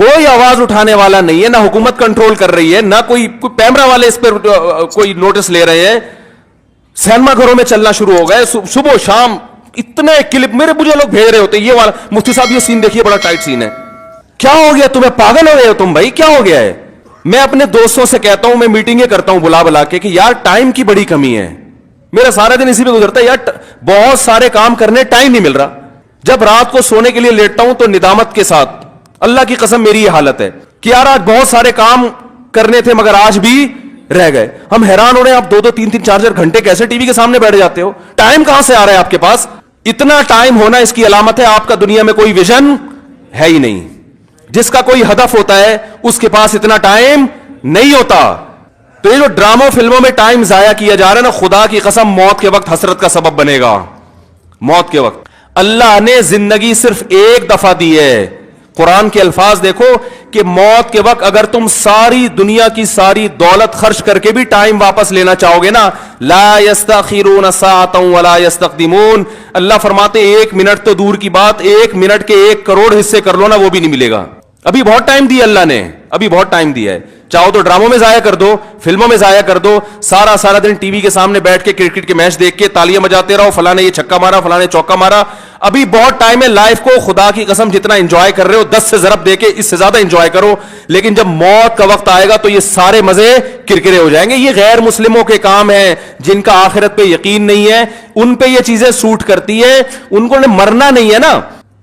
कोई आवाज उठाने वाला नहीं है, ना हुकूमत कंट्रोल कर रही है, ना कोई कैमरा वाले इस पर कोई नोटिस ले रहे हैं। सिनेमा घरों में चलना शुरू हो गए सुबह शाम, इतने क्लिप मेरे मुझे लोग भेज रहे होते, ये वाला मुफ्ती साहब ये सीन देखिए बड़ा टाइट सीन है। क्या हो गया तुम्हें, पागल हो गए हो तुम भाई, क्या हो गया है? मैं अपने दोस्तों से कहता हूं, मैं मीटिंगें करता हूं बुला बुला के कि यार टाइम की बड़ी कमी है, मेरा सारा दिन इसी में गुजरता है यार, बहुत सारे काम करने टाइम नहीं मिल रहा। जब रात को सोने के लिए लेटता हूं तो निदामत के साथ, अल्लाह की कसम मेरी ये हालत है कि यार आज बहुत सारे काम करने थे मगर आज भी रह गए। हम हैरान हो रहे हैं, आप 2-2, 3-3, 4-4 घंटे कैसे टीवी के सामने बैठ जाते हो? टाइम कहां से आ रहा है आपके पास? इतना टाइम होना इसकी अलामत है आपका दुनिया में कोई विजन है ही नहीं। जिसका कोई हदफ होता है उसके पास इतना टाइम नहीं होता। तो ये जो ड्रामों फिल्मों में टाइम जाया किया जा रहा है ना, खुदा की कसम मौत के वक्त हसरत का सबब बनेगा। मौत के वक्त अल्लाह ने जिंदगी सिर्फ एक दफा दी है। कुरान के अल्फाज देखो कि मौत के वक्त अगर तुम सारी दुनिया की सारी दौलत खर्च करके भी टाइम वापस लेना चाहोगे ना, ला यस्तखिरून साअतन वला यस्तक़दिमून, अल्लाह फरमाते 1 मिनट तो दूर की बात, 1 मिनट के 1 करोड़ हिस्से कर लो ना, वो भी नहीं मिलेगा। अभी बहुत टाइम दिया अल्लाह ने, अभी बहुत टाइम दिया है। चाहो तो ड्रामों में जाया कर दो, फिल्मों में जाया कर दो, सारा सारा दिन टीवी के सामने बैठ के क्रिकेट के मैच देख के तालियां बजाते रहो, फलाने ये छक्का मारा, फलाने चौका मारा। अभी बहुत टाइम है, लाइफ को खुदा की कसम जितना एंजॉय कर रहे हो 10 से ज़रब देके इससे ज्यादा एंजॉय करो। लेकिन जब मौत का वक्त आएगा तो ये सारे मजे किरकिरे हो जाएंगे। ये गैर मुस्लिमों के काम है, जिनका आखिरत पे यकीन नहीं है, उन पे ये चीजें सूट करती है। उनको मरना नहीं है ना,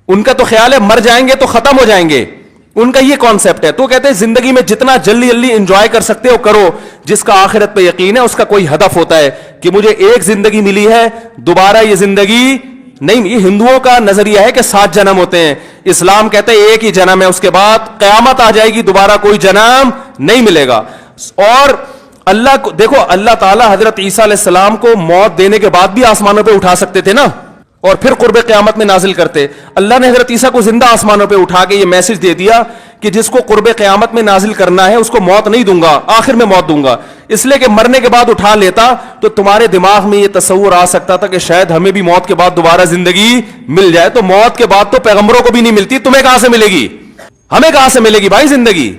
उनका तो ख्याल है मर जाएंगे तो खत्म हो जाएंगे, उनका ये कॉन्सेप्ट है। तो कहते हैं जिंदगी में जितना जल्दी जल्दी एंजॉय कर सकते हो करो। जिसका आखिरत पे यकीन है उसका कोई हदफ होता है कि मुझे एक जिंदगी मिली है, दोबारा ये जिंदगी नहीं। ये हिंदुओं का नजरिया है कि 7 जन्म होते हैं, इस्लाम कहते हैं एक ही जन्म है, उसके बाद कयामत आ जाएगी, दोबारा कोई जन्म नहीं मिलेगा। और अल्लाह को देखो, अल्लाह ताला हजरत ईसा अलैहिस्सलाम को मौत देने के बाद भी आसमानों पे उठा सकते थे ना, और फिर कुर्बे क़यामत में नाजिल करते। अल्लाह ने हजरत ईसा को जिंदा आसमानों पे उठा के ये मैसेज दे दिया कि जिसको कुर्बे क़यामत में नाजिल करना है उसको मौत नहीं दूंगा, आखिर में मौत दूंगा। इसलिए कि मरने के बाद उठा लेता तो तुम्हारे दिमाग में ये तस्वुर आ सकता था कि शायद हमें भी मौत के बाद दोबारा जिंदगी मिल जाए। तो मौत के बाद तो पैगंबरों को भी नहीं मिलती, तुम्हें कहां से मिलेगी, हमें कहां से मिलेगी भाई जिंदगी?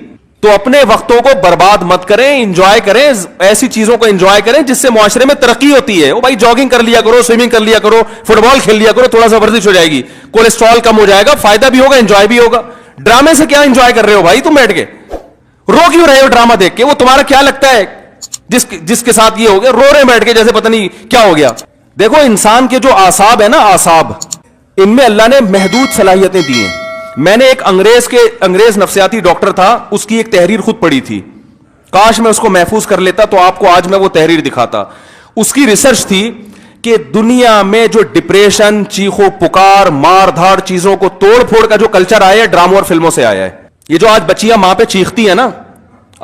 तो अपने वक्तों को बर्बाद मत करें, एंजॉय करें, ऐसी चीजों को एंजॉय करें जिससे मुआशरे में तरक्की होती है। ओ भाई जॉगिंग कर लिया करो, स्विमिंग कर लिया करो, फुटबॉल खेल लिया करो, थोड़ा सा वर्जिश हो जाएगी, कोलेस्ट्रॉल कम हो जाएगा, फायदा भी होगा, एंजॉय भी होगा। ड्रामे से क्या एंजॉय कर रहे हो भाई तुम बैठ के? रो क्यों रहे हो ड्रामा देख के? वो तुम्हारा क्या लगता है जिसके साथ ये हो गया, रो रहे बैठ के जैसे पता नहीं क्या हो गया। देखो इंसान के जो आसाब है ना, आसाब, इनमें अल्लाह ने महदूद सलाहियतें दी हैं। मैंने एक अंग्रेज नफ्सियाती डॉक्टर था, उसकी एक तहरीर खुद पढ़ी थी, काश मैं उसको महफूज कर लेता तो आपको आज मैं वो तहरीर दिखाता। उसकी रिसर्च थी कि दुनिया में जो डिप्रेशन, चीखो पुकार, मार धाड़, चीजों को तोड़ फोड़ का जो कल्चर आया है, ड्रामों और फिल्मों से आया है। ये जो आज बच्चियां मां पे चीखती है ना,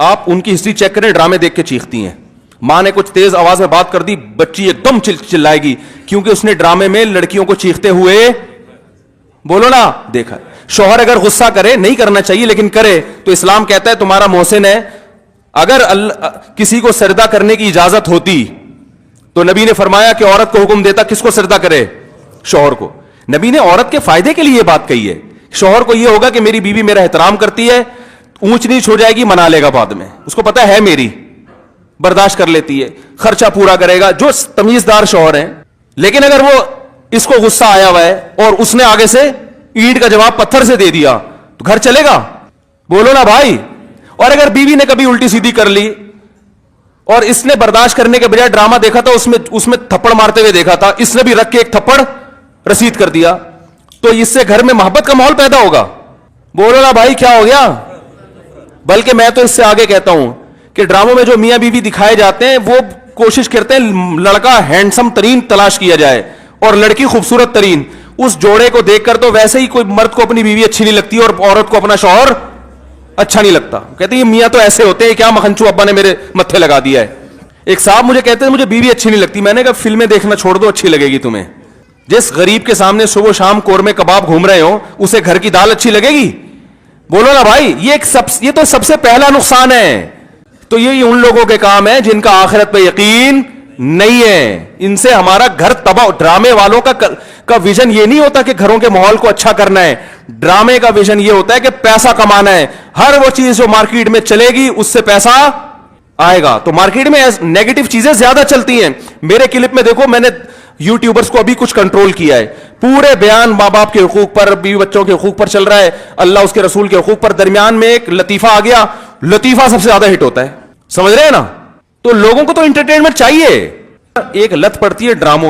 आप उनकी हिस्ट्री चेक करें, ड्रामे देख के चीखती हैं। मां ने कुछ तेज आवाज में बात कर दी, बच्ची एकदम चिल्लाएगी, क्योंकि उसने ड्रामे में लड़कियों को चीखते हुए, बोलो ना, देखा। शौहर अगर गुस्सा करे, नहीं करना चाहिए लेकिन करे, तो इस्लाम कहता है तुम्हारा मोहसिन है। अगर किसी को सजदा करने की इजाजत होती तो नबी ने फरमाया कि औरत को हुक्म देता किसको सजदा करे, शौहर को। नबी ने औरत के फायदे के लिए यह बात कही है। शौहर को यह होगा कि मेरी बीवी मेरा एहतराम करती है, ऊंच नीच हो जाएगी मना लेगा बाद में, उसको पता है मेरी, बर्दाश्त कर लेती है, खर्चा पूरा करेगा, जो तमीजदार शौहर है। लेकिन अगर वो इसको गुस्सा आया हुआ है और उसने आगे से ईंट का जवाब पत्थर से दे दिया तो घर चलेगा, बोलो ना भाई। और अगर बीवी ने कभी उल्टी सीधी कर ली और इसने बर्दाश्त करने के बजाय ड्रामा देखा था, उसमें थप्पड़ मारते हुए देखा था, इसने भी रख के एक थप्पड़ रसीद कर दिया, तो इससे घर में मोहब्बत का माहौल पैदा होगा, बोलो ना भाई क्या हो गया? बल्कि मैं तो इससे आगे कहता हूं कि ड्रामों में जो मियां बीवी दिखाए जाते हैं वो कोशिश करते हैं लड़का हैंडसम तरीन तलाश किया जाए और लड़की खूबसूरत तरीन। उस जोड़े को देखकर तो वैसे ही कोई मर्द को अपनी बीवी अच्छी नहीं लगती और औरत को अपना शौहर अच्छा नहीं लगता। कहते हैं ये मियां तो ऐसे होते हैं, क्या मखनचू अब्बा ने मेरे मत्थे लगा दिया है। एक साहब मुझे कहते हैं मुझे बीवी अच्छी नहीं लगती, मैंने कहा फिल्में देखना छोड़ दो, अच्छी लगेगी तुम्हें। जिस गरीब के सामने सुबह शाम कोरमे कबाब घूम रहे हो उसे घर की दाल अच्छी लगेगी, बोलो ना भाई। ये तो सबसे पहला नुकसान है। तो ये उन लोगों के काम है जिनका आखिरत पे यकीन नहीं है, इनसे हमारा घर तबाह। ड्रामे वालों का विजन ये नहीं होता कि घरों के माहौल को अच्छा करना है, ड्रामे का विजन ये होता है कि पैसा कमाना है, हर वो चीज जो मार्केट में चलेगी उससे पैसा आएगा। तो मार्केट में नेगेटिव चीजें ज्यादा चलती हैं। मेरे क्लिप में देखो, मैंने यूट्यूबर्स को अभी कुछ कंट्रोल किया है, पूरे बयान मां बाप के हुकूक पर, बीवी बच्चों के हुकूक पर चल रहा है, अल्लाह उसके रसूल के हुकूक पर। दरमियान में एक लतीफा आ गया, लतीफा सबसे ज्यादा हिट होता है, समझ रहे हैं ना। तो लोगों को तो एंटरटेनमेंट चाहिए, एक लत पड़ती है ड्रामों